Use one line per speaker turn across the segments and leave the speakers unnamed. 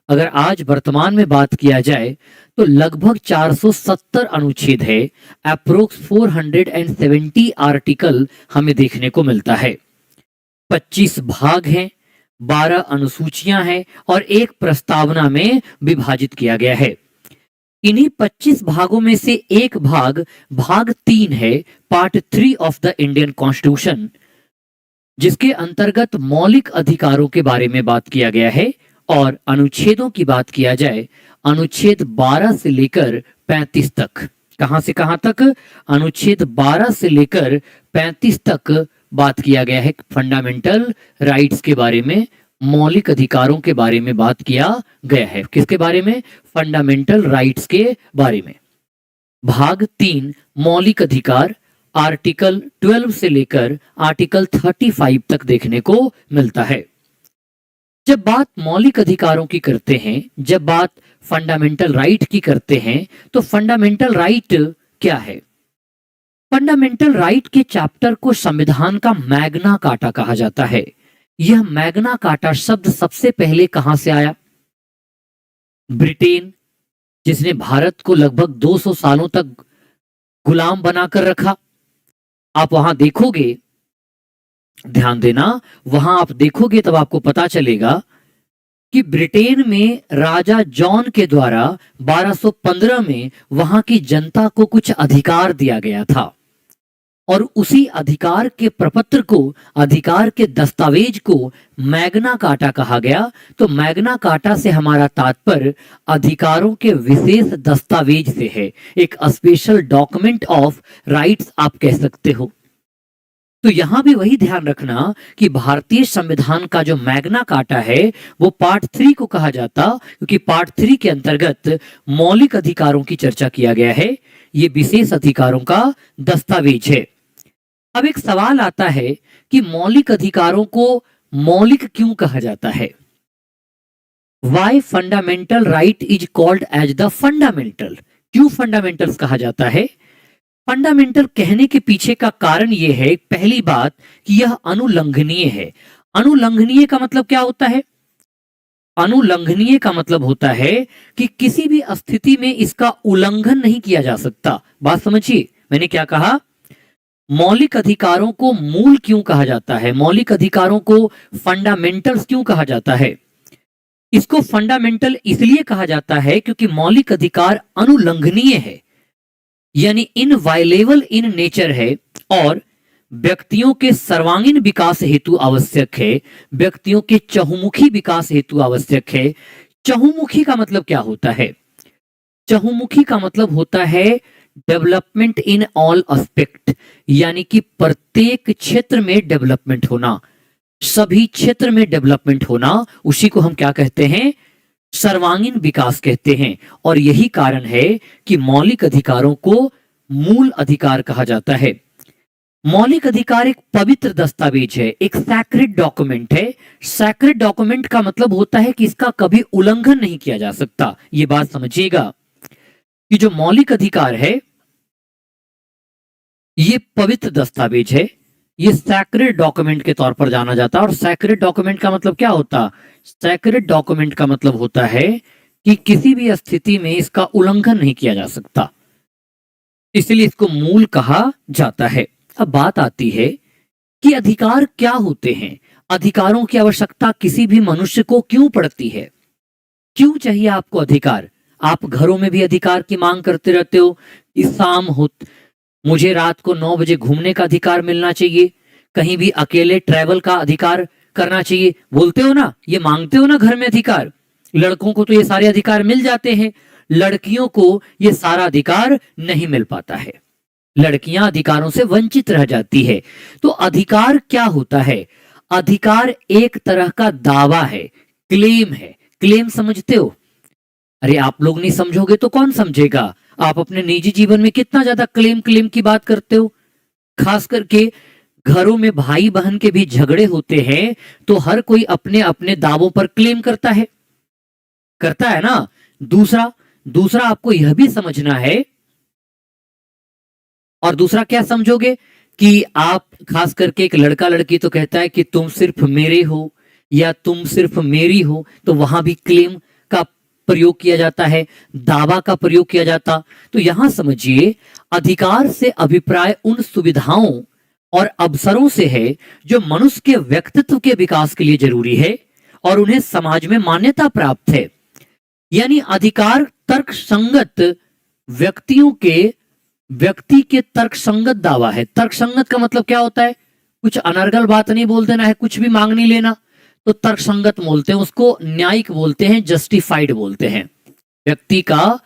अगर आज वर्तमान में बात किया जाए तो लगभग 470 अनुच्छेद है, अप्रोक्स 470 आर्टिकल हमें देखने को मिलता है। 25 भाग हैं, 12 अनुसूचियां हैं और एक प्रस्तावना में विभाजित किया गया है। इन्हीं 25 भागों में से एक भाग 3 है, part 3 of the Indian constitution, जिसके अंतर्गत मौलिक अधिकारों के बारे में बात किया गया है। और अनुच्छेदों की बात किया जाए, अनुच्छेद 12 से लेकर 35 तक, कहां से कहां तक? अनुच्छेद 12 से लेकर 35 तक बात किया गया है फंडामेंटल राइट्स के बारे में, मौलिक अधिकारों के बारे में बात किया गया है। किसके बारे में? फंडामेंटल राइट्स के बारे में। भाग 3 मौलिक अधिकार, आर्टिकल 12 से लेकर आर्टिकल 35 तक देखने को मिलता है। जब बात मौलिक अधिकारों की करते हैं, जब बात फंडामेंटल राइट की करते हैं, तो फंडामेंटल राइट क्या है? फंडामेंटल राइट के चैप्टर को संविधान का मैग्ना कार्टा कहा जाता है। यह मैग्ना कार्टा शब्द सबसे पहले कहां से आया? ब्रिटेन, जिसने भारत को लगभग 200 सालों तक गुलाम बनाकर रखा। आप वहां देखोगे, ध्यान देना, वहां आप देखोगे तब आपको पता चलेगा कि ब्रिटेन में राजा जॉन के द्वारा 1215 में वहां की जनता को कुछ अधिकार दिया गया था और उसी अधिकार के प्रपत्र को, अधिकार के दस्तावेज को मैग्ना कार्टा कहा गया। तो मैग्ना कार्टा से हमारा तात्पर्य अधिकारों के विशेष दस्तावेज से है, एक स्पेशल डॉक्यूमेंट ऑफ राइट्स आप कह सकते हो। तो यहां भी वही ध्यान रखना कि भारतीय संविधान का जो मैग्ना कार्टा है वो पार्ट 3 को कहा जाता, क्योंकि पार्ट 3 के अंतर्गत मौलिक अधिकारों की चर्चा किया गया है। ये विशेष अधिकारों का दस्तावेज है। अब एक सवाल आता है कि मौलिक अधिकारों को मौलिक क्यों कहा जाता है? Why fundamental right is called as the fundamental? क्यों फंडामेंटल्स कहा जाता है? फंडामेंटल कहने के पीछे का कारण यह है, पहली बात, कि यह अनुलंघनीय है। अनुलंघनीय का मतलब क्या होता है? अनुलंघनीय का मतलब होता है कि किसी भी स्थिति में इसका उल्लंघन नहीं किया जा सकता। बात समझिए, मैंने क्या कहा? मौलिक अधिकारों को मूल क्यों कहा जाता है? मौलिक अधिकारों को फंडामेंटल्स क्यों कहा जाता है? इसको फंडामेंटल इसलिए कहा जाता है क्योंकि मौलिक अधिकार अनुलंघनीय है, यानी इनवायलेबल इन नेचर है और व्यक्तियों के सर्वांगीण विकास हेतु आवश्यक है, व्यक्तियों के चहुमुखी विकास हेतु आवश्यक है। चहुमुखी का मतलब क्या होता है? चहुमुखी का मतलब होता है डेवलपमेंट इन ऑल एस्पेक्ट, यानी कि प्रत्येक क्षेत्र में डेवलपमेंट होना, सभी क्षेत्र में डेवलपमेंट होना, उसी को हम क्या कहते हैं? सर्वांगीण विकास कहते हैं। और यही कारण है कि मौलिक अधिकारों को मूल अधिकार कहा जाता है। मौलिक अधिकार एक पवित्र दस्तावेज है, एक सैक्रेड डॉक्यूमेंट है। सैक्रेड डॉक्यूमेंट का मतलब होता है कि इसका कभी उल्लंघन नहीं किया जा सकता। यह बात समझिएगा कि जो मौलिक अधिकार है ये पवित्र दस्तावेज है, ये सैक्रेड डॉक्यूमेंट के तौर पर जाना जाता है। और सैक्रेड डॉक्यूमेंट का मतलब क्या होता? सैक्रेड डॉक्यूमेंट का मतलब होता है कि किसी भी स्थिति में इसका उल्लंघन नहीं किया जा सकता, इसलिए इसको मूल कहा जाता है। अब बात आती है कि अधिकार क्या होते हैं? अधिकारों की आवश्यकता किसी भी मनुष्य को क्यों पड़ती है? क्यों चाहिए आपको अधिकार? आप घरों में भी अधिकार की मांग करते रहते हो कि शाम हो, मुझे रात को 9 बजे घूमने का अधिकार मिलना चाहिए, कहीं भी अकेले ट्रैवल का अधिकार करना चाहिए, बोलते हो ना, ये मांगते हो ना घर में अधिकार। लड़कों को तो ये सारे अधिकार मिल जाते हैं, लड़कियों को ये सारा अधिकार नहीं मिल पाता है, लड़कियां अधिकारों से वंचित रह जाती है। तो अधिकार क्या होता है? अधिकार एक तरह का दावा है, क्लेम है। क्लेम समझते हो? अरे आप लोग नहीं समझोगे तो कौन समझेगा? आप अपने निजी जीवन में कितना ज्यादा क्लेम की बात करते हो। खास करके घरों में भाई बहन के भी झगड़े होते हैं तो हर कोई अपने अपने दावों पर क्लेम करता है ना। दूसरा आपको यह भी समझना है, और दूसरा क्या समझोगे कि आप, खास करके एक लड़का लड़की तो कहता है कि तुम सिर्फ मेरे हो या तुम सिर्फ मेरी हो, तो वहां भी क्लेम का प्रयोग किया जाता है, दावा का प्रयोग किया जाता। तो यहां समझिए, अधिकार से अभिप्राय उन सुविधाओं और अवसरों से है जो मनुष्य के व्यक्तित्व के विकास के लिए जरूरी है और उन्हें समाज में मान्यता प्राप्त है। यानी अधिकार तर्क संगत व्यक्ति के तर्क संगत दावा है। तर्क संगत का मतलब क्या होता है? कुछ अनर्गल बात नहीं बोल देना है, कुछ भी मांग नहीं लेना, तो तर्क संगत बोलते हैं उसको, न्यायिक बोलते हैं, जस्टिफाइड बोलते हैं। व्यक्ति का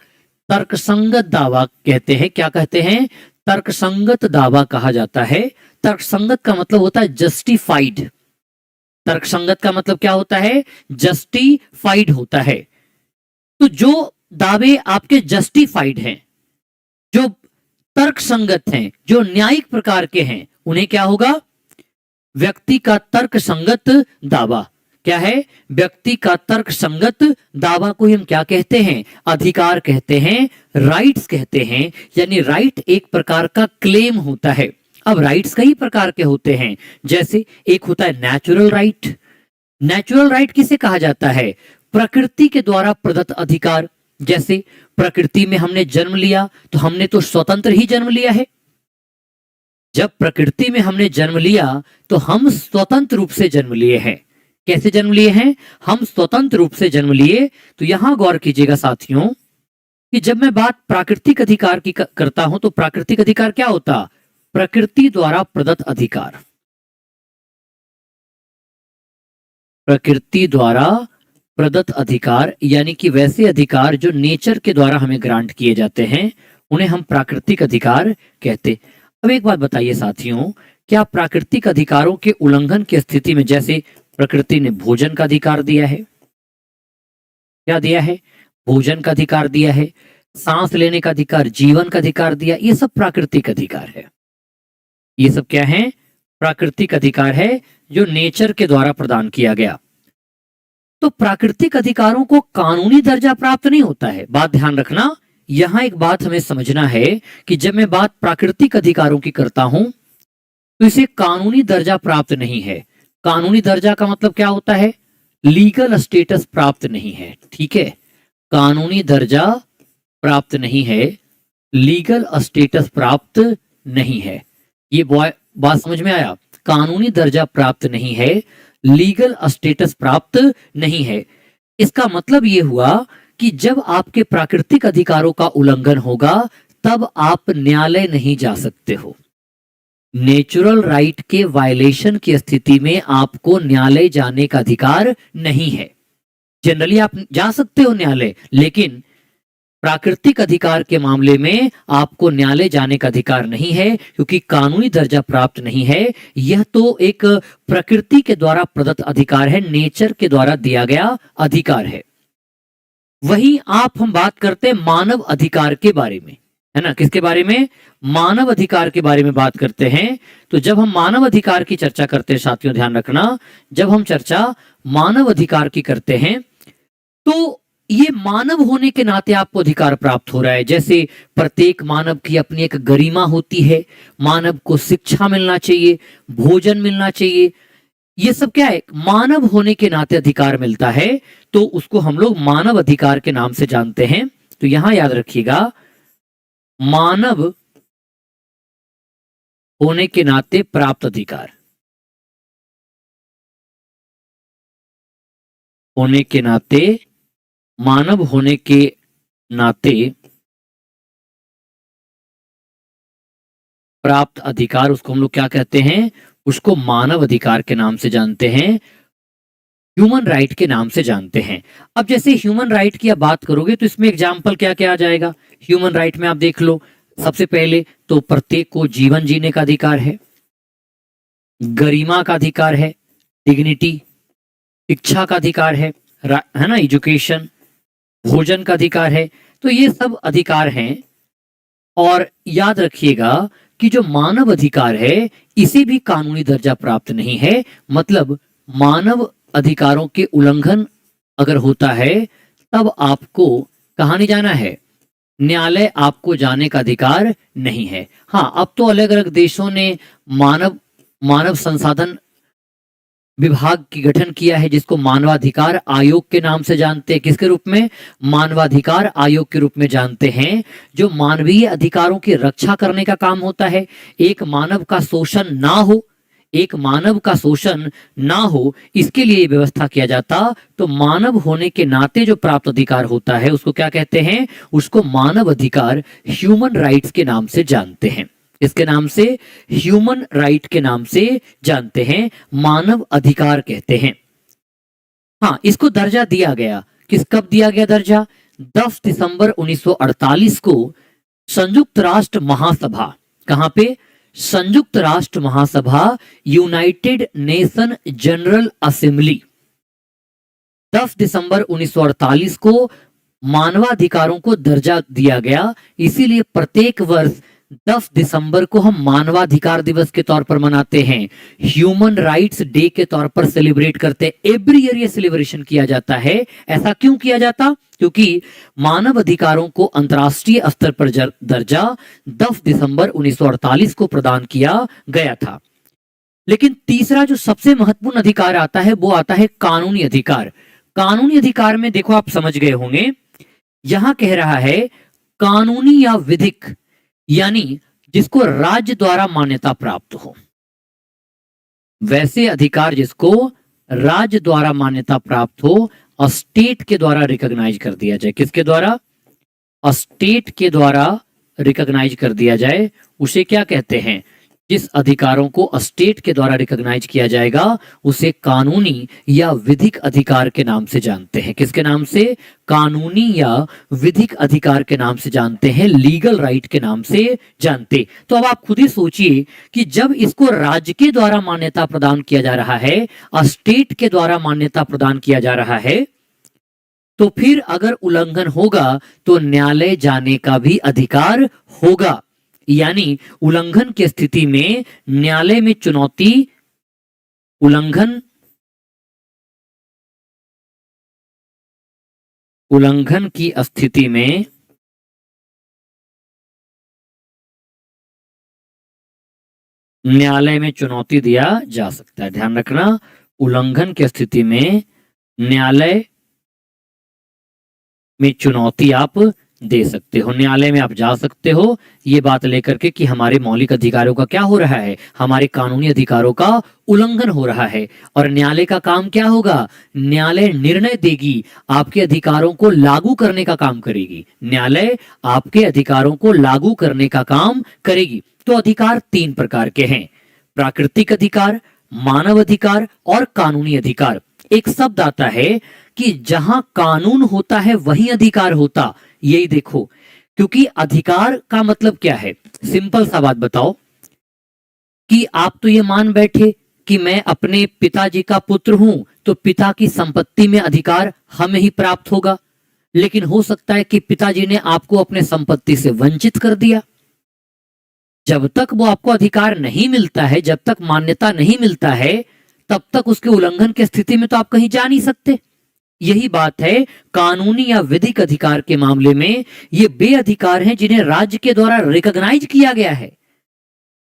तर्कसंगत दावा कहते हैं। क्या कहते हैं? तर्कसंगत दावा कहा जाता है। तर्कसंगत का मतलब होता है जस्टिफाइड। तर्कसंगत का मतलब क्या होता है? जस्टिफाइड होता है। तो जो दावे आपके जस्टिफाइड हैं, जो तर्कसंगत हैं, जो न्यायिक प्रकार के हैं, उन्हें क्या होगा? व्यक्ति का तर्कसंगत दावा। क्या है? व्यक्ति का तर्कसंगत दावा को हम क्या कहते हैं? अधिकार कहते हैं, राइट्स कहते हैं। यानी राइट एक प्रकार का क्लेम होता है। अब राइट्स कई प्रकार के होते हैं, जैसे एक होता है नेचुरल राइट। नेचुरल राइट किसे कहा जाता है? प्रकृति के द्वारा प्रदत्त अधिकार। जैसे प्रकृति में हमने जन्म लिया तो हमने तो स्वतंत्र ही जन्म लिया है। जब प्रकृति में हमने जन्म लिया तो हम स्वतंत्र रूप से जन्म लिए हैं। कैसे जन्म लिए हैं? हम स्वतंत्र रूप से जन्म लिए। तो यहां गौर कीजिएगा साथियों कि जब मैं बात प्राकृतिक अधिकार की करता हूं तो प्राकृतिक अधिकार क्या होता? प्रकृति द्वारा प्रदत्त अधिकार। प्रकृति द्वारा प्रदत्त अधिकार यानी कि वैसे अधिकार जो नेचर के द्वारा हमें ग्रांट किए जाते हैं, उन्हें हम प्राकृतिक अधिकार कहते। अब एक बात बताइए साथियों, क्या प्राकृतिक अधिकारों के उल्लंघन की स्थिति में, जैसे प्रकृति ने भोजन का अधिकार दिया है, क्या दिया है? भोजन का अधिकार दिया है, सांस लेने का अधिकार, जीवन का अधिकार दिया, ये सब प्राकृतिक अधिकार है। ये सब क्या है? प्राकृतिक अधिकार है जो नेचर के द्वारा प्रदान किया गया। तो प्राकृतिक अधिकारों को कानूनी दर्जा प्राप्त नहीं होता है। बात ध्यान रखना, यहां एक बात हमें समझना है कि जब मैं बात प्राकृतिक अधिकारों की करता हूं तो इसे कानूनी दर्जा प्राप्त नहीं है। कानूनी दर्जा का मतलब क्या होता है? लीगल स्टेटस प्राप्त नहीं है। ठीक है, कानूनी दर्जा प्राप्त नहीं है, लीगल स्टेटस प्राप्त नहीं है। ये बात समझ में आया? कानूनी दर्जा प्राप्त नहीं है, लीगल स्टेटस प्राप्त नहीं है। इसका मतलब ये हुआ कि जब आपके प्राकृतिक अधिकारों का उल्लंघन होगा तब आप न्यायालय नहीं जा सकते हो। नेचुरल राइट के वायलेशन की स्थिति में आपको न्यायालय जाने का अधिकार नहीं है। जनरली आप जा सकते हो न्यायालय, लेकिन प्राकृतिक अधिकार के मामले में आपको न्यायालय जाने का अधिकार नहीं है, क्योंकि कानूनी दर्जा प्राप्त नहीं है। यह तो एक प्रकृति के द्वारा प्रदत्त अधिकार है, नेचर के द्वारा दिया गया अधिकार है। वहीं हम बात करते हैं मानव अधिकार के बारे में, है ना? किसके बारे में? मानव अधिकार के बारे में बात करते हैं। तो जब हम मानव अधिकार की चर्चा करते हैं साथियों, ध्यान रखना, जब हम चर्चा मानव अधिकार की करते हैं तो ये मानव होने के नाते आपको अधिकार प्राप्त हो रहा है। जैसे प्रत्येक मानव की अपनी एक गरिमा होती है, मानव को शिक्षा मिलना चाहिए, भोजन मिलना चाहिए, ये सब क्या है? मानव होने के नाते अधिकार मिलता है, तो उसको हम लोग मानव अधिकार के नाम से जानते हैं। तो यहां याद रखिएगा, मानव होने के नाते प्राप्त अधिकार, होने के नाते, मानव होने के नाते प्राप्त अधिकार, उसको हम लोग क्या कहते हैं? उसको मानव अधिकार के नाम से जानते हैं, ह्यूमन राइट के नाम से जानते हैं। अब जैसे ह्यूमन राइट की आप बात करोगे तो इसमें एग्जाम्पल क्या क्या आ जाएगा? ह्यूमन राइट में आप देख लो, सबसे पहले तो प्रत्येक को जीवन जीने का अधिकार है, गरिमा का अधिकार है, डिग्निटी, शिक्षा का अधिकार है ना, एजुकेशन, भोजन का अधिकार है। तो ये सब अधिकार हैं। और याद रखिएगा कि जो मानव अधिकार है इसे भी कानूनी दर्जा प्राप्त नहीं है। मतलब मानव अधिकारों के उल्लंघन अगर होता है तब आपको कहां नहीं जाना है? न्यायालय आपको जाने का अधिकार नहीं है। हाँ, अब तो अलग अलग देशों ने मानव संसाधन विभाग की गठन किया है जिसको मानवाधिकार आयोग के नाम से जानते हैं। किसके रूप में? मानवाधिकार आयोग के रूप में जानते हैं, जो मानवीय अधिकारों की रक्षा करने का काम होता है। एक मानव का शोषण ना हो, एक मानव का शोषण ना हो, इसके लिए व्यवस्था किया जाता। तो मानव होने के नाते जो प्राप्त अधिकार होता है उसको क्या कहते हैं? उसको मानव अधिकार, ह्यूमन राइट्स के नाम से जानते हैं। इसके नाम से ह्यूमन राइट के नाम से जानते हैं, मानव अधिकार कहते हैं। हाँ, इसको दर्जा दिया गया। कब दिया गया दर्जा? 10 दिसंबर 1948 को संयुक्त राष्ट्र महासभा, कहां पे? संयुक्त राष्ट्र महासभा, यूनाइटेड नेशन जनरल असेंबली, 10 दिसंबर 1948 को मानवाधिकारों को दर्जा दिया गया। इसीलिए प्रत्येक वर्ष 10 दिसंबर को हम मानवाधिकार दिवस के तौर पर मनाते हैं, ह्यूमन राइट्स डे के तौर पर सेलिब्रेट करते हैं। एवरी ईयर ये सेलिब्रेशन किया जाता है। ऐसा क्यों किया जाता? क्योंकि मानव अधिकारों को अंतर्राष्ट्रीय स्तर पर दर्जा 10 दिसंबर 1948 को प्रदान किया गया था। लेकिन तीसरा जो सबसे महत्वपूर्ण अधिकार आता है वो आता है कानूनी अधिकार। कानूनी अधिकार में देखो, आप समझ गए होंगे, यहां कह रहा है कानूनी या विधिक, यानी जिसको राज्य द्वारा मान्यता प्राप्त हो। वैसे अधिकार जिसको राज्य द्वारा मान्यता प्राप्त हो, स्टेट के द्वारा रिकॉग्नाइज कर दिया जाए। किसके द्वारा? स्टेट के द्वारा रिकॉग्नाइज कर दिया जाए, उसे क्या कहते हैं? जिस अधिकारों को स्टेट के द्वारा रिकॉग्नाइज किया जाएगा उसे कानूनी या विधिक अधिकार के नाम से जानते हैं। किसके नाम से? कानूनी या विधिक अधिकार के नाम से जानते हैं, लीगल राइट के नाम से जानते। तो अब आप खुद ही सोचिए कि जब इसको राज्य के द्वारा मान्यता प्रदान किया जा रहा है, स्टेट के द्वारा मान्यता प्रदान किया जा रहा है, तो फिर अगर उल्लंघन होगा तो न्यायालय जाने का भी अधिकार होगा। यानी उल्लंघन की स्थिति में न्यायालय में चुनौती, उल्लंघन की स्थिति में न्यायालय में चुनौती दिया जा सकता है। ध्यान रखना, उल्लंघन की स्थिति में न्यायालय में चुनौती आप दे सकते हो, न्यायालय में आप जा सकते हो ये बात लेकर के कि हमारे मौलिक अधिकारों का क्या हो रहा है, हमारे कानूनी अधिकारों का उल्लंघन हो रहा है। और न्यायालय का काम क्या होगा? न्यायालय निर्णय देगी, आपके अधिकारों को लागू करने का काम करेगी। न्यायालय आपके अधिकारों को लागू करने का काम करेगी। तो अधिकार 3 प्रकार के हैं, प्राकृतिक अधिकार, मानव अधिकार और कानूनी अधिकार। एक शब्द आता है कि जहां कानून होता है वहीं अधिकार होता, यही देखो। क्योंकि अधिकार का मतलब क्या है? सिंपल सा बात बताओ कि आप तो ये मान बैठे कि मैं अपने पिताजी का पुत्र हूं तो पिता की संपत्ति में अधिकार हमें ही प्राप्त होगा। लेकिन हो सकता है कि पिताजी ने आपको अपने संपत्ति से वंचित कर दिया। जब तक वो आपको अधिकार नहीं मिलता है, जब तक मान्यता नहीं मिलता है, तब तक उसके उल्लंघन की स्थिति में तो आप कहीं जा नहीं सकते। यही बात है कानूनी या विधिक अधिकार के मामले में। ये वे अधिकार हैं जिन्हें राज्य के द्वारा रिकॉग्नाइज किया गया है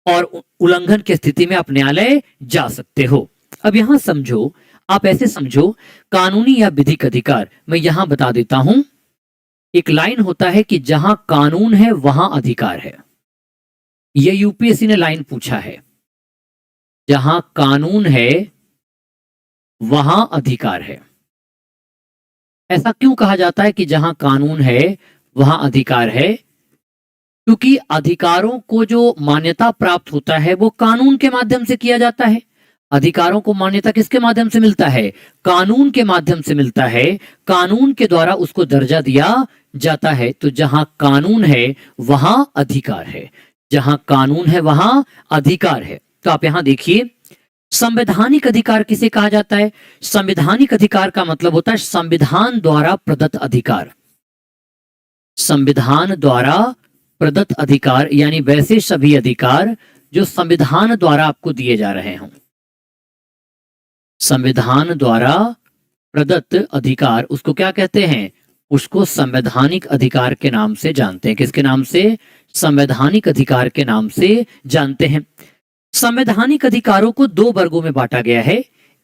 और उल्लंघन की स्थिति में आप न्यायालय जा सकते हो। अब यहां समझो, आप ऐसे समझो, कानूनी या विधिक अधिकार मैं यहां बता देता हूं। एक लाइन होता है कि जहां कानून है वहां अधिकार है। यह यूपीएससी ने लाइन पूछा है, जहां कानून है वहां अधिकार है। ऐसा क्यों कहा जाता है कि जहां कानून है वहां अधिकार है? क्योंकि अधिकारों को जो मान्यता प्राप्त होता है वो कानून के माध्यम से किया जाता है। अधिकारों को मान्यता किसके माध्यम से मिलता है? कानून के माध्यम से मिलता है। कानून के द्वारा उसको दर्जा दिया जाता है। तो जहां कानून है वहां अधिकार है, जहां कानून है वहां अधिकार है। तो आप यहां देखिए, संवैधानिक अधिकार किसे कहा जाता है? संवैधानिक अधिकार का मतलब होता है संविधान द्वारा प्रदत्त अधिकार। संविधान द्वारा प्रदत्त अधिकार यानी वैसे सभी अधिकार जो संविधान द्वारा आपको दिए जा रहे हों। संविधान द्वारा प्रदत्त अधिकार, उसको क्या कहते हैं? उसको संवैधानिक अधिकार के नाम से जानते हैं। किसके नाम से? संवैधानिक अधिकार के नाम से जानते हैं। संवैधानिक अधिकारों को 2 वर्गों में बांटा गया है।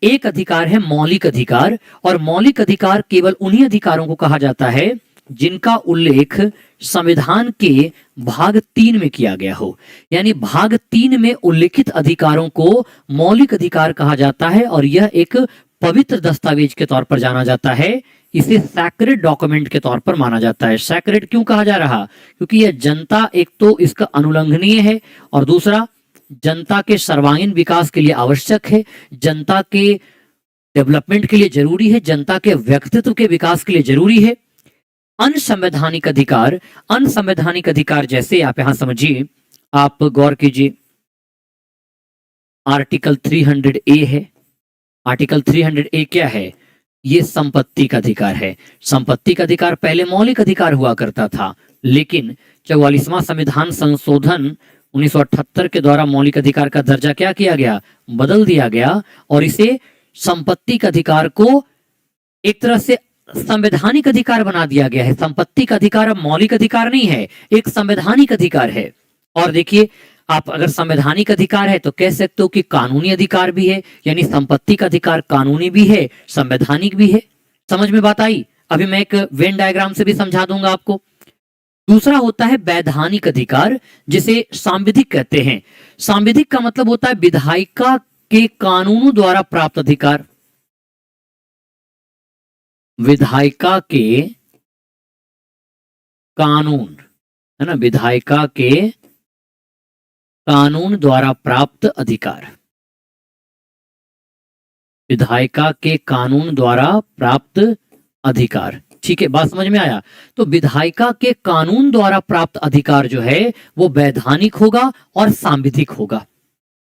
एक अधिकार है मौलिक अधिकार, और मौलिक अधिकार केवल उन्हीं अधिकारों को कहा जाता है जिनका उल्लेख संविधान के भाग 3 में किया गया हो। यानी भाग 3 में उल्लिखित अधिकारों को मौलिक अधिकार कहा जाता है, और यह एक पवित्र दस्तावेज के तौर पर जाना जाता है। इसे सैक्रेड डॉक्यूमेंट के तौर पर माना जाता है। सैक्रेड क्यों कहा जा रहा? क्योंकि यह जनता, एक तो इसका अनुलंघनीय है, और दूसरा जनता के सर्वांगीण विकास के लिए आवश्यक है, जनता के डेवलपमेंट के लिए जरूरी है, जनता के व्यक्तित्व के विकास के लिए जरूरी है। अनसंवैधानिक अधिकार, अनसंवैधानिक अधिकार जैसे आप यहां समझिए, आप गौर कीजिए, आर्टिकल 300A है। आर्टिकल 300A क्या है? ये संपत्ति का अधिकार है। संपत्ति का अधिकार पहले मौलिक अधिकार हुआ करता था, लेकिन 44वां संविधान संशोधन 1978 के द्वारा मौलिक अधिकार का दर्जा क्या किया गया? बदल दिया गया, और इसे संपत्ति का अधिकार को एक तरह से संवैधानिक अधिकार बना दिया गया है। संपत्ति का अधिकार अब मौलिक अधिकार नहीं है, एक संवैधानिक अधिकार है। और देखिए, आप अगर संवैधानिक अधिकार है तो कह सकते हो कि कानूनी अधिकार भी है, यानी संपत्ति का अधिकार कानूनी भी है, संवैधानिक भी है। समझ में बात आई? अभी मैं एक वेन डायग्राम से भी समझा दूंगा आपको। दूसरा होता है वैधानिक अधिकार, जिसे सांविधिक कहते हैं। सांविधिक का मतलब होता है विधायिका के कानूनों द्वारा प्राप्त अधिकार। विधायिका के कानून, है ना, विधायिका के कानून द्वारा प्राप्त अधिकार, विधायिका के कानून द्वारा प्राप्त अधिकार। ठीक है, बात समझ में आया? तो विधायिका के कानून द्वारा प्राप्त अधिकार जो है वो वैधानिक होगा और सांविधिक होगा।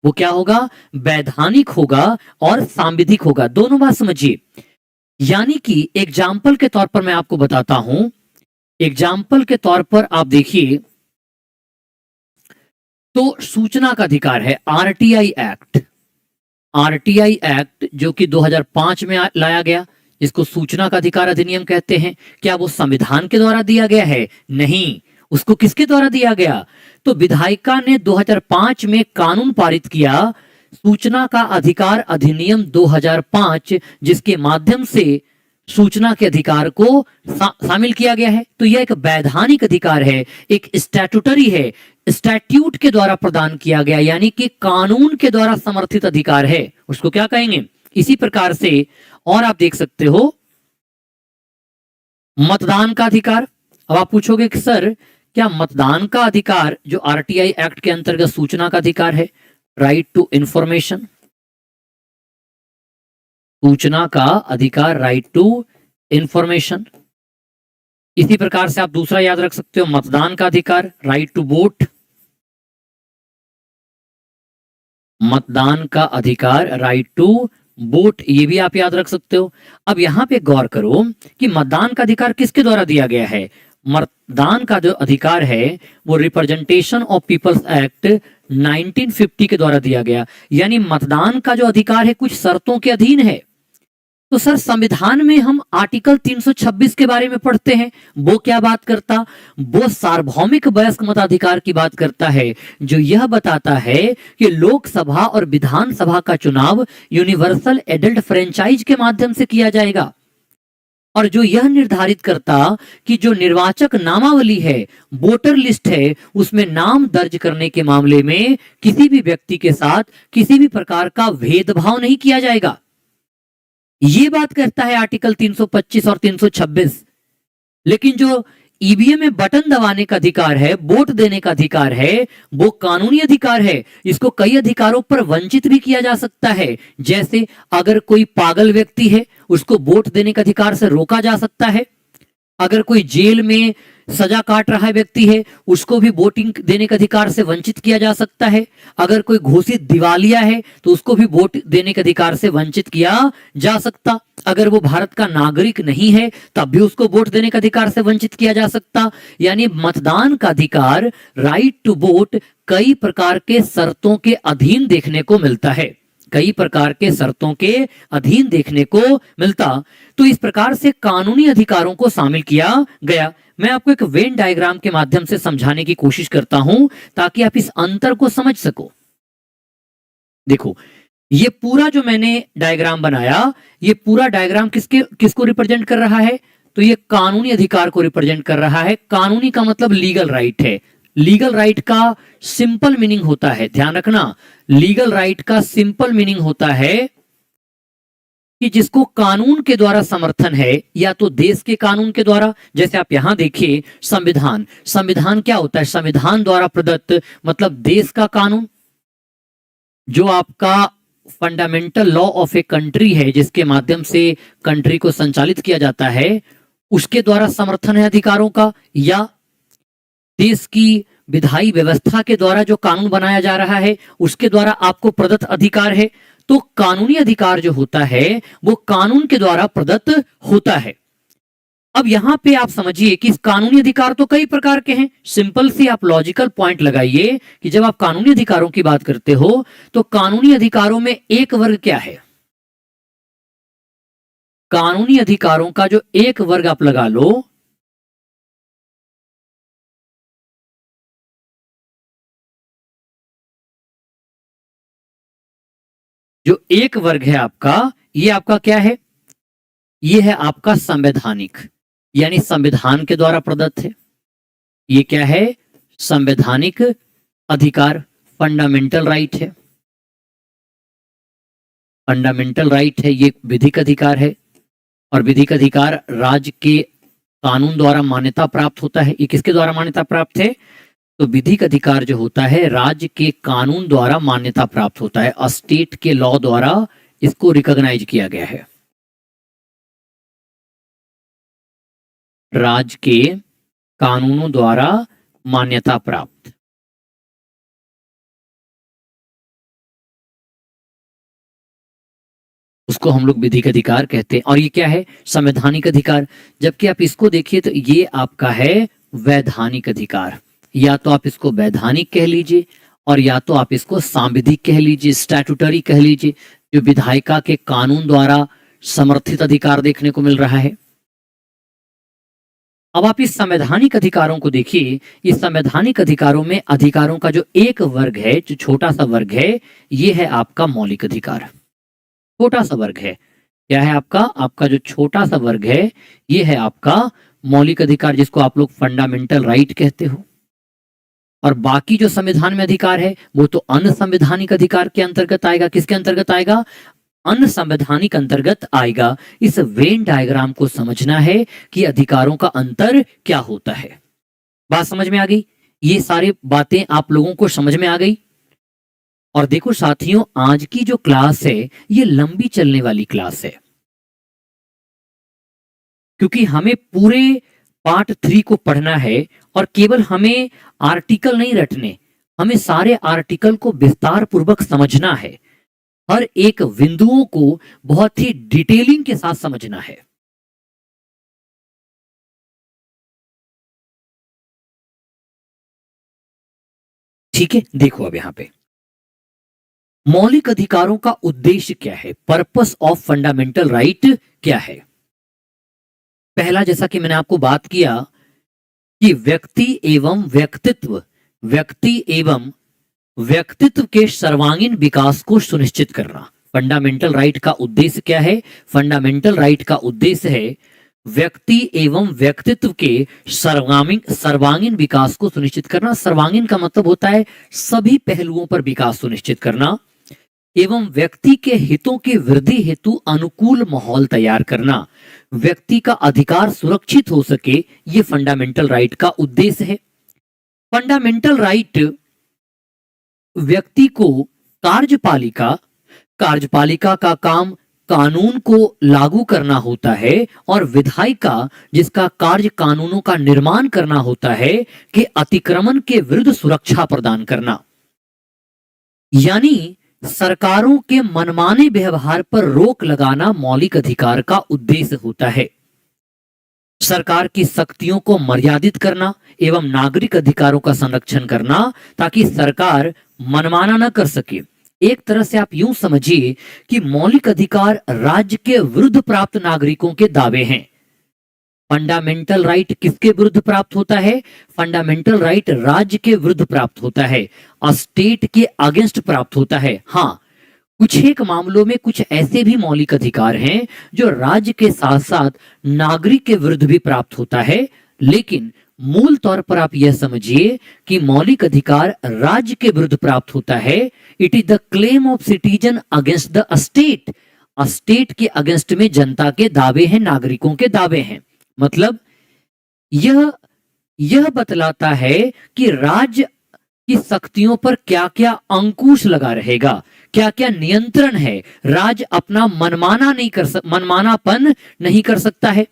वो क्या होगा? वैधानिक होगा और सांविधिक होगा। दोनों बात समझिए। यानी कि एग्जाम्पल के तौर पर मैं आपको बताता हूं, एग्जाम्पल के तौर पर आप देखिए, तो सूचना का अधिकार है, आरटीआई एक्ट। आरटीआई एक्ट जो कि 2005 में लाया गया, इसको सूचना का अधिकार अधिनियम कहते हैं। क्या वो संविधान के द्वारा दिया गया है? नहीं। उसको किसके द्वारा दिया गया? तो विधायिका ने 2005 में कानून पारित किया, सूचना का अधिकार अधिनियम 2005, जिसके माध्यम से सूचना के अधिकार को शामिल किया गया है। तो यह एक वैधानिक अधिकार है, एक स्टैट्यूटरी है, स्टैट्यूट के द्वारा प्रदान किया गया, यानी कि कानून के द्वारा समर्थित अधिकार है। उसको क्या कहेंगे? इसी प्रकार से और आप देख सकते हो मतदान का अधिकार। अब आप पूछोगे कि सर क्या मतदान का अधिकार जो आरटीआई एक्ट के अंतर्गत सूचना का अधिकार है, राइट टू इंफॉर्मेशन, सूचना का अधिकार, राइट टू इंफॉर्मेशन। इसी प्रकार से आप दूसरा याद रख सकते हो, मतदान का अधिकार, राइट टू वोट, मतदान का अधिकार, राइट टू वोट, ये भी आप याद रख सकते हो। अब यहां पे गौर करो कि मतदान का अधिकार किसके द्वारा दिया गया है? मतदान का जो अधिकार है वो रिप्रेजेंटेशन ऑफ पीपल्स एक्ट 1950 के द्वारा दिया गया। यानी मतदान का जो अधिकार है कुछ शर्तों के अधीन है। तो सर संविधान में हम आर्टिकल 326 के बारे में पढ़ते हैं, वो क्या बात करता? वो सार्वभौमिक वयस्क मताधिकार की बात करता है, जो यह बताता है कि लोकसभा और विधानसभा का चुनाव यूनिवर्सल एडल्ट फ्रेंचाइज के माध्यम से किया जाएगा, और जो यह निर्धारित करता कि जो निर्वाचक नामावली है, वोटर लिस्ट है, उसमें नाम दर्ज करने के मामले में किसी भी व्यक्ति के साथ किसी भी प्रकार का भेदभाव नहीं किया जाएगा। ये बात कहता है आर्टिकल 325 और 326। लेकिन जो ईवीएम में बटन दबाने का अधिकार है, वोट देने का अधिकार है, वो कानूनी अधिकार है। इसको कई अधिकारों पर वंचित भी किया जा सकता है। जैसे अगर कोई पागल व्यक्ति है, उसको वोट देने का अधिकार से रोका जा सकता है। अगर कोई जेल में सजा काट रहा है व्यक्ति है, उसको भी वोटिंग देने के अधिकार से वंचित किया जा सकता है। अगर कोई घोषित दिवालिया है तो उसको भी वोट देने के अधिकार से वंचित किया जा सकता। अगर वो भारत का नागरिक नहीं है तब भी उसको वोट देने के अधिकार से वंचित किया जा सकता। यानी मतदान का अधिकार, राइट टू वोट, कई प्रकार के शर्तों के अधीन देखने को मिलता है, कई प्रकार के शर्तों के अधीन देखने को मिलता। तो इस प्रकार से कानूनी अधिकारों को शामिल किया गया। मैं आपको एक वेन डायग्राम के माध्यम से समझाने की कोशिश करता हूं ताकि आप इस अंतर को समझ सको। देखो, ये पूरा जो मैंने डायग्राम बनाया, ये पूरा डायग्राम किसको रिप्रेजेंट कर रहा है? तो ये कानूनी अधिकार को रिप्रेजेंट कर रहा है। कानूनी का मतलब लीगल राइट है। लीगल राइट का सिंपल मीनिंग होता है, ध्यान रखना, लीगल राइट का सिंपल मीनिंग होता है कि जिसको कानून के द्वारा समर्थन है, या तो देश के कानून के द्वारा, जैसे आप यहां देखिए संविधान। संविधान क्या होता है? संविधान द्वारा प्रदत्त मतलब देश का कानून, जो आपका fundamental law of a country है, जिसके माध्यम से कंट्री को संचालित किया जाता है, उसके द्वारा समर्थन है अधिकारों का, या देश की विधायी व्यवस्था के द्वारा जो कानून बनाया जा रहा है उसके द्वारा आपको प्रदत्त अधिकार है। तो कानूनी अधिकार जो होता है वो कानून के द्वारा प्रदत्त होता है। अब यहां पे आप समझिए कि कानूनी अधिकार तो कई प्रकार के हैं। सिंपल सी आप लॉजिकल पॉइंट लगाइए कि जब आप कानूनी अधिकारों की बात करते हो तो कानूनी अधिकारों में एक वर्ग क्या है? कानूनी अधिकारों का जो एक वर्ग आप लगा लो, जो एक वर्ग है आपका, ये आपका क्या है? ये है आपका संवैधानिक, यानी संविधान के द्वारा प्रदत्त है। ये क्या है? संवैधानिक अधिकार, फंडामेंटल राइट है। फंडामेंटल राइट है, ये विधिक अधिकार है, और विधिक अधिकार राज्य के कानून द्वारा मान्यता प्राप्त होता है। ये किसके द्वारा मान्यता प्राप्त है? तो विधिक अधिकार जो होता है राज्य के कानून द्वारा मान्यता प्राप्त होता है, स्टेट के लॉ द्वारा इसको रिकॉग्नाइज किया गया है। राज्य के कानूनों द्वारा मान्यता प्राप्त, उसको हम लोग विधिक अधिकार कहते हैं। और ये क्या है? संवैधानिक अधिकार। जबकि आप इसको देखिए तो ये आपका है वैधानिक अधिकार। या तो आप इसको वैधानिक कह लीजिए और या तो आप इसको सांविधिक कह लीजिए, स्टैट्यूटरी कह लीजिए, जो विधायिका के कानून द्वारा समर्थित अधिकार देखने को मिल रहा है। अब आप इस संवैधानिक अधिकारों को देखिए। इस संवैधानिक अधिकारों में अधिकारों का जो एक वर्ग है, जो छोटा सा वर्ग है, ये है आपका मौलिक अधिकार। छोटा सा वर्ग है, क्या है आपका? आपका जो छोटा सा वर्ग है ये है आपका मौलिक अधिकार, जिसको आप लोग फंडामेंटल राइट कहते हो। और बाकी जो संविधान में अधिकार है वो तो अन्य संवैधानिक अधिकार के अंतर्गत आएगा। किसके अंतर्गत आएगा? अन्य संवैधानिक अंतर्गत आएगा। इस वेन डायग्राम को समझना है कि अधिकारों का अंतर क्या होता है। बात समझ में आ गई? ये सारी बातें आप लोगों को समझ में आ गई? और देखो साथियों, आज की जो क्लास है ये लंबी चलने वाली क्लास है, क्योंकि हमें पूरे पार्ट 3 को पढ़ना है और केवल हमें आर्टिकल नहीं रटने, हमें सारे आर्टिकल को विस्तार पूर्वक समझना है। हर एक बिंदुओं को बहुत ही डिटेलिंग के साथ समझना है। ठीक है, देखो अब यहां पे मौलिक अधिकारों का उद्देश्य क्या है, पर्पस ऑफ फंडामेंटल राइट क्या है। पहला, जैसा कि मैंने आपको बात किया कि व्यक्ति एवं व्यक्तित्व के सर्वांगीण विकास को सुनिश्चित करना। फंडामेंटल राइट का उद्देश्य क्या है? फंडामेंटल राइट का उद्देश्य है व्यक्ति एवं व्यक्तित्व के सर्वांगीण विकास को सुनिश्चित करना। सर्वांगीण का मतलब होता है सभी पहलुओं पर विकास सुनिश्चित करना, एवं व्यक्ति के हितों की वृद्धि हेतु अनुकूल माहौल तैयार करना। व्यक्ति का अधिकार सुरक्षित हो सके, ये फंडामेंटल राइट का उद्देश्य है। फंडामेंटल राइट व्यक्ति को कार्यपालिका का काम कानून को लागू करना होता है, और विधायिका जिसका कार्य कानूनों का निर्माण करना होता है कि अतिक्रमण के विरुद्ध सुरक्षा प्रदान करना। यानी सरकारों के मनमाने व्यवहार पर रोक लगाना मौलिक अधिकार का उद्देश्य होता है। सरकार की शक्तियों को मर्यादित करना एवं नागरिक अधिकारों का संरक्षण करना, ताकि सरकार मनमाना न कर सके। एक तरह से आप यूं समझिए कि मौलिक अधिकार राज्य के विरुद्ध प्राप्त नागरिकों के दावे हैं। फंडामेंटल राइट किसके विरुद्ध प्राप्त होता है? फंडामेंटल राइट राज्य के विरुद्ध प्राप्त होता है, स्टेट के अगेंस्ट प्राप्त होता है। हाँ, कुछ एक मामलों में कुछ ऐसे भी मौलिक अधिकार हैं जो राज्य के साथ साथ नागरिक के विरुद्ध भी प्राप्त होता है, लेकिन मूल तौर पर आप यह समझिए कि मौलिक अधिकार राज्य के विरुद्ध प्राप्त होता है। It is the claim of citizen against the state. State के अगेंस्ट में जनता के दावे हैं, नागरिकों के दावे हैं। मतलब यह बतलाता है कि राज्य की शक्तियों पर क्या क्या अंकुश लगा रहेगा, क्या क्या नियंत्रण है। राज्य अपना मनमानापन नहीं कर सकता है।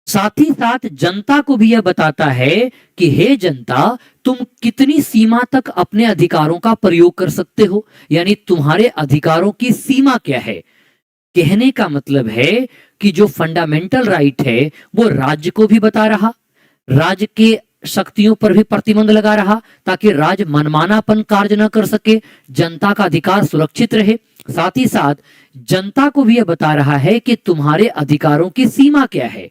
साथ ही साथ जनता को भी यह बताता है कि हे जनता, तुम कितनी सीमा तक अपने अधिकारों का प्रयोग कर सकते हो, यानी तुम्हारे अधिकारों की सीमा क्या है। कहने का मतलब है कि जो फंडामेंटल राइट है वो राज्य को भी बता रहा, राज्य के शक्तियों पर भी प्रतिबंध लगा रहा ताकि राज्य मनमानापन कार्य न कर सके, जनता का अधिकार सुरक्षित रहे। साथ ही साथ जनता को भी यह बता रहा है कि तुम्हारे अधिकारों की सीमा क्या है।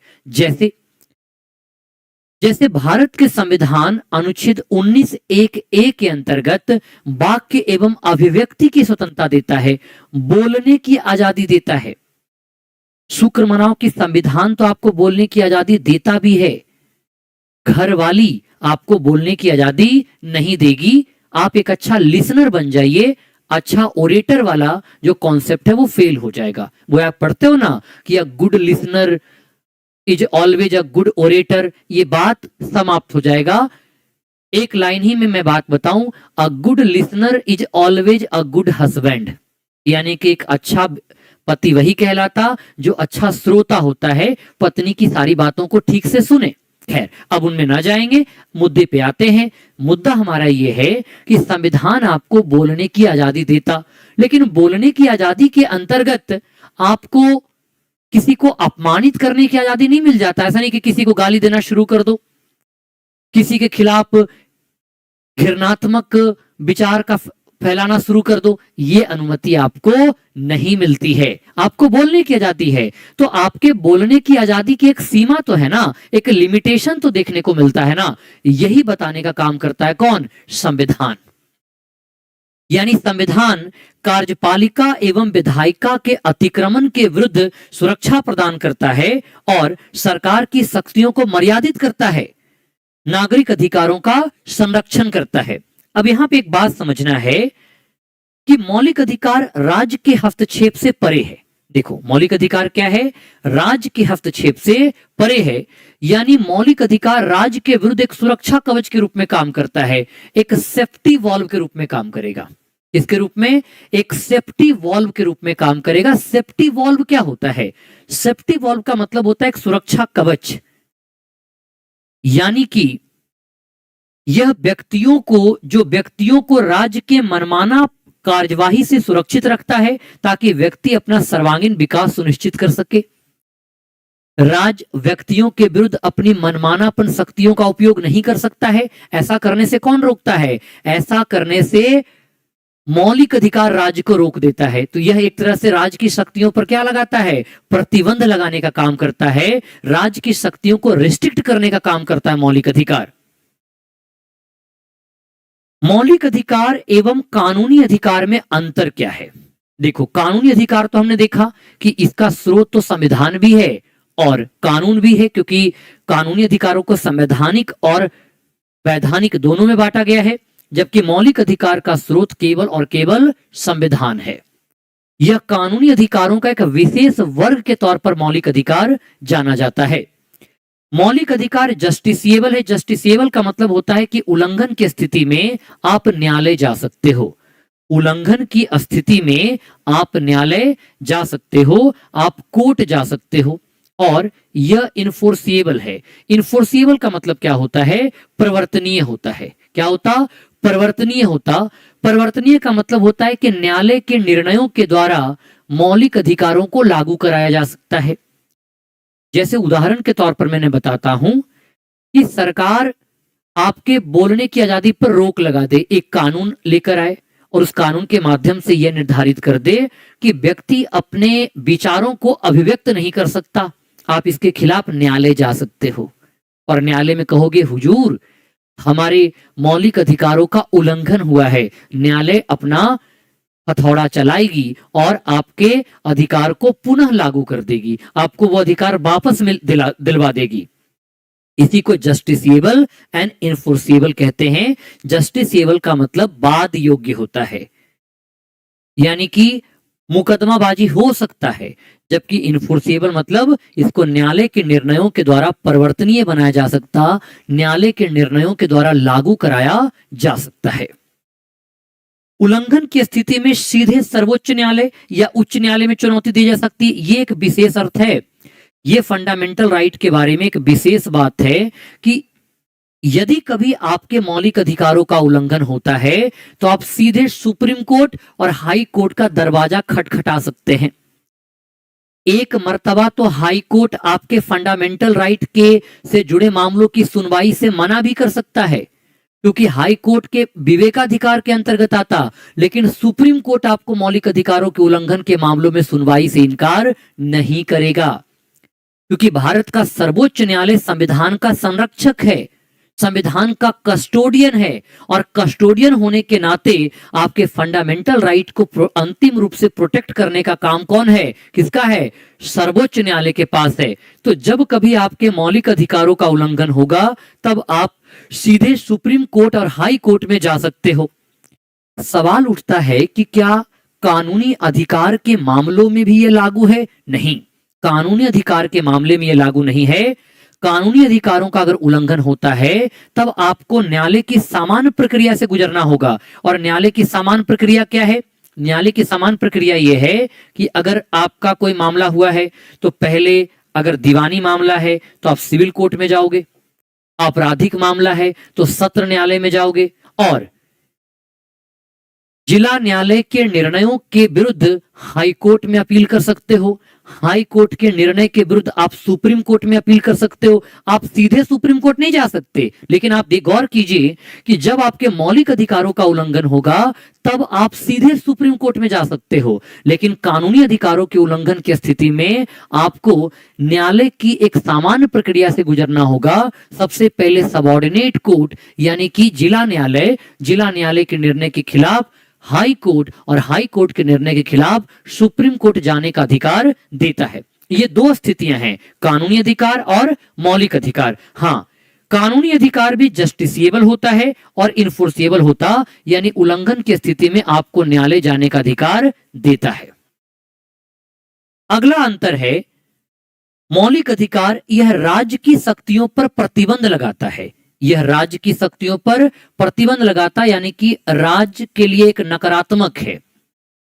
जैसे भारत के संविधान अनुच्छेद 19(1)(a) के अंतर्गत वाक्य एवं अभिव्यक्ति की स्वतंत्रता देता है, बोलने की आजादी देता है। शुक्र मनाओ कि संविधान तो आपको बोलने की आजादी देता भी है, घर वाली आपको बोलने की आजादी नहीं देगी। आप एक अच्छा लिसनर बन जाइए, अच्छा ओरेटर वाला जो कॉन्सेप्ट है वो फेल हो जाएगा। वो आप पढ़ते हो ना कि a good listener is always a good orator, ये बात समाप्त हो जाएगा। एक लाइन ही में मैं बात बताऊं, a good listener is always a good husband, यानी कि एक अच्छा पति वही कहलाता जो अच्छा श्रोता होता है, पत्नी की सारी बातों को ठीक से सुने। खैर, अब उनमें ना जाएंगे, मुद्दे पे आते हैं। मुद्दा हमारा ये है कि संविधान आपको बोलने की आजादी देता, लेकिन बोलने की आजादी के अंतर्गत आपको किसी को अपमानित करने की आजादी नहीं मिल जाता। ऐसा नहीं कि किसी को गाली देना शुरू कर दो, किसी के खिलाफ घृणात्मक विचार का फैलाना शुरू कर दो, ये अनुमति आपको नहीं मिलती है। आपको बोलने की आजादी है, तो आपके बोलने की आजादी की एक सीमा तो है ना, एक लिमिटेशन तो देखने को मिलता है ना। यही बताने का काम करता है कौन? संविधान। यानी संविधान कार्यपालिका एवं विधायिका के अतिक्रमण के विरुद्ध सुरक्षा प्रदान करता है और सरकार की शक्तियों को मर्यादित करता है, नागरिक अधिकारों का संरक्षण करता है। अब यहां पे एक बात समझना है कि मौलिक अधिकार राज्य के हस्तक्षेप से परे है। देखो, मौलिक अधिकार क्या है? राज्य के हस्तक्षेप से परे है, यानी मौलिक अधिकार राज्य के विरुद्ध एक सुरक्षा कवच के रूप में काम करता है, एक सेफ्टी वॉल्व के रूप में काम करेगा। इसके रूप में एक सेफ्टी वॉल्व के रूप में काम करेगा। सेफ्टी वॉल्व क्या होता है? सेफ्टी वॉल्व का मतलब होता है एक सुरक्षा कवच, यानी कि यह व्यक्तियों को राज्य के मनमाना कार्यवाही से सुरक्षित रखता है ताकि व्यक्ति अपना सर्वांगीण विकास सुनिश्चित कर सके। राज्य व्यक्तियों के विरुद्ध अपनी मनमानापन शक्तियों का उपयोग नहीं कर सकता है। ऐसा करने से कौन रोकता है? ऐसा करने से मौलिक अधिकार राज्य को रोक देता है। तो यह एक तरह से राज्य की शक्तियों पर क्या लगाता है? प्रतिबंध लगाने का काम करता है। राज्य की शक्तियों को रिस्ट्रिक्ट करने का काम करता है मौलिक अधिकार। मौलिक अधिकार एवं कानूनी अधिकार में अंतर क्या है? देखो, कानूनी अधिकार तो हमने देखा कि इसका स्रोत तो संविधान भी है और कानून भी है, क्योंकि कानूनी अधिकारों को संवैधानिक और वैधानिक दोनों में बांटा गया है, जबकि मौलिक अधिकार का स्रोत केवल और केवल संविधान है। यह कानूनी अधिकारों का एक विशेष वर्ग के तौर पर मौलिक अधिकार जाना जाता है। मौलिक अधिकार जस्टिसिएबल है। जस्टिसिएबल का मतलब होता है कि उल्लंघन की स्थिति में आप न्यायालय जा सकते हो। उल्लंघन की स्थिति में आप न्यायालय जा सकते हो, आप कोर्ट जा सकते हो। और यह इन्फोर्सिएबल है। इन्फोर्सिएबल का मतलब क्या होता है? प्रवर्तनीय होता है। क्या होता? परिवर्तनीय होता। परिवर्तनीय का मतलब होता है कि न्यायालय के निर्णयों के द्वारा मौलिक अधिकारों को लागू कराया जा सकता है। जैसे उदाहरण के तौर पर मैंने बताता हूं कि सरकार आपके बोलने की आजादी पर रोक लगा दे, एक कानून लेकर आए और उस कानून के माध्यम से यह निर्धारित कर दे कि व्यक्ति अपने विचारों को अभिव्यक्त नहीं कर सकता। आप इसके खिलाफ न्यायालय जा सकते हो और न्यायालय में कहोगे, हुजूर हमारे मौलिक अधिकारों का उल्लंघन हुआ है। न्यायालय अपना हथौड़ा चलाएगी और आपके अधिकार को पुनः लागू कर देगी, आपको वो अधिकार वापस दिलवा देगी। इसी को जस्टिसिएबल एंड इन्फोर्सिएबल कहते हैं। जस्टिसिएबल का मतलब वाद योग्य होता है, यानी कि मुकदमाबाजी हो सकता है, जबकि इन्फोर्सिएबल मतलब इसको न्यायालय के निर्णयों के द्वारा परिवर्तनीय बनाया जा सकता, न्यायालय के निर्णयों के द्वारा लागू कराया जा सकता है। उल्लंघन की स्थिति में सीधे सर्वोच्च न्यायालय या उच्च न्यायालय में चुनौती दी जा सकती है। ये एक विशेष अर्थ है, ये फंडामेंटल राइट के बारे में एक विशेष बात है कि यदि कभी आपके मौलिक अधिकारों का उल्लंघन होता है तो आप सीधे सुप्रीम कोर्ट और हाई कोर्ट का दरवाजा खटखटा सकते हैं। एक मर्तबा तो हाई कोर्ट आपके फंडामेंटल राइट के से जुड़े मामलों की सुनवाई से मना भी कर सकता है, क्योंकि हाई कोर्ट के विवेकाधिकार के अंतर्गत आता, लेकिन सुप्रीम कोर्ट आपको मौलिक अधिकारों के उल्लंघन के मामलों में सुनवाई से इनकार नहीं करेगा, क्योंकि भारत का सर्वोच्च न्यायालय संविधान का संरक्षक है, संविधान का कस्टोडियन है, और कस्टोडियन होने के नाते आपके फंडामेंटल राइट को अंतिम रूप से प्रोटेक्ट करने का काम कौन है, किसका है? सर्वोच्च न्यायालय के पास है। तो जब कभी आपके मौलिक अधिकारों का उल्लंघन होगा तब आप सीधे सुप्रीम कोर्ट और हाई कोर्ट में जा सकते हो। सवाल उठता है कि क्या कानूनी अधिकार के मामलों में भी यह लागू है? नहीं, कानूनी अधिकार के मामले में यह लागू नहीं है। कानूनी अधिकारों का अगर उल्लंघन होता है तब आपको न्यायालय की सामान्य प्रक्रिया से गुजरना होगा। और न्यायालय की सामान्य प्रक्रिया क्या है? न्यायालय की सामान्य प्रक्रिया यह है कि अगर आपका कोई मामला हुआ है तो पहले अगर दीवानी मामला है तो आप सिविल कोर्ट में जाओगे, आपराधिक मामला है तो सत्र न्यायालय में जाओगे, और जिला न्यायालय के निर्णयों के विरुद्ध हाई कोर्ट में अपील कर सकते हो, हाई कोर्ट के निर्णय के विरुद्ध आप सुप्रीम कोर्ट में अपील कर सकते हो। आप सीधे सुप्रीम कोर्ट नहीं जा सकते, लेकिन आप गौर कीजिए कि जब आपके मौलिक अधिकारों का उल्लंघन होगा तब आप सीधे सुप्रीम कोर्ट में जा सकते हो, लेकिन कानूनी अधिकारों के उल्लंघन की स्थिति में आपको न्यायालय की एक सामान्य प्रक्रिया से गुजरना होगा। सबसे पहले सबऑर्डिनेट कोर्ट यानी कि जिला न्यायालय के निर्णय के खिलाफ हाई कोर्ट, और हाई कोर्ट के निर्णय के खिलाफ सुप्रीम कोर्ट जाने का अधिकार देता है। ये दो स्थितियां हैं, कानूनी अधिकार और मौलिक अधिकार। हाँ, कानूनी अधिकार भी जस्टिसिएबल होता है और इन्फोर्सिएबल होता, यानी उल्लंघन की स्थिति में आपको न्यायालय जाने का अधिकार देता है। अगला अंतर है, मौलिक अधिकार यह राज्य की शक्तियों पर प्रतिबंध लगाता है। यह राज्य की शक्तियों पर प्रतिबंध लगाता, यानी कि राज्य के लिए एक नकारात्मक है।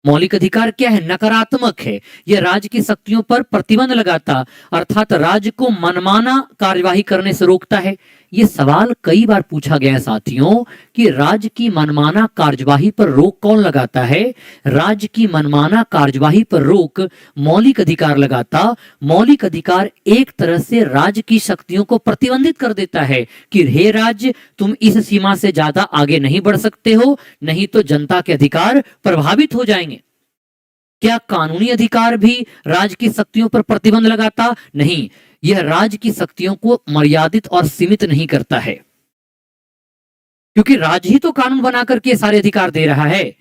मौलिक अधिकार क्या है? नकारात्मक है। यह राज्य की शक्तियों पर प्रतिबंध लगाता, अर्थात राज्य को मनमाना कार्यवाही करने से रोकता है। यह सवाल कई बार पूछा गया है साथियों कि राज्य की मनमाना कार्यवाही पर रोक कौन लगाता है? राज्य की मनमाना कार्यवाही पर रोक मौलिक अधिकार लगाता। मौलिक अधिकार एक तरह से राज्य की शक्तियों को प्रतिबंधित कर देता है कि हे राज्य, तुम इस सीमा से ज्यादा आगे नहीं बढ़ सकते हो, नहीं तो जनता के अधिकार प्रभावित हो जाएंगे। क्या कानूनी अधिकार भी राज्य की शक्तियों पर प्रतिबंध लगाता? नहीं, यह राज्य की शक्तियों को मर्यादित और सीमित नहीं करता है, क्योंकि राज्य ही तो कानून बनाकर के सारे अधिकार दे रहा है।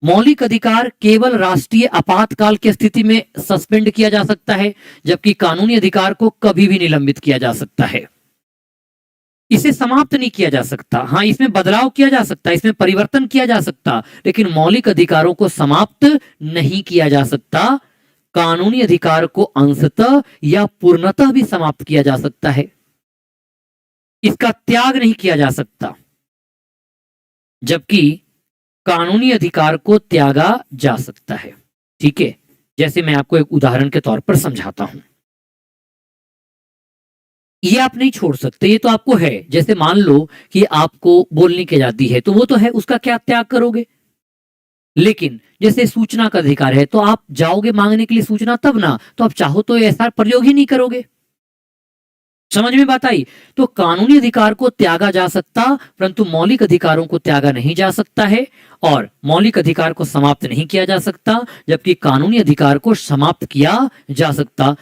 मौलिक अधिकार केवल राष्ट्रीय आपातकाल की स्थिति में सस्पेंड किया जा सकता है, जबकि कानूनी अधिकार को कभी भी निलंबित किया जा सकता है। इसे समाप्त नहीं किया जा सकता। हाँ, इसमें बदलाव किया जा सकता, इसमें परिवर्तन किया जा सकता, लेकिन मौलिक अधिकारों को समाप्त नहीं किया जा सकता। कानूनी अधिकार को अंशतः या पूर्णतः भी समाप्त किया जा सकता है, इसका त्याग नहीं किया जा सकता, जबकि कानूनी अधिकार को त्यागा जा सकता है। ठीक है, जैसे मैं आपको एक उदाहरण के तौर पर समझाता हूं। ये आप नहीं छोड़ सकते, ये तो आपको है। जैसे मान लो कि आपको बोलने की आजादी है, तो वो तो है, उसका क्या त्याग करोगे? लेकिन जैसे सूचना का अधिकार है, तो आप जाओगे मांगने के लिए सूचना तब ना, तो आप चाहो तो ऐसा प्रयोग ही नहीं करोगे। समझ में बात आई? तो कानूनी अधिकार को त्यागा जा सकता, परंतु मौलिक अधिकारों को त्यागा नहीं जा सकता है, और मौलिक अधिकार को समाप्त नहीं किया जा सकता, जबकि कानूनी अधिकार को समाप्त किया जा सकता।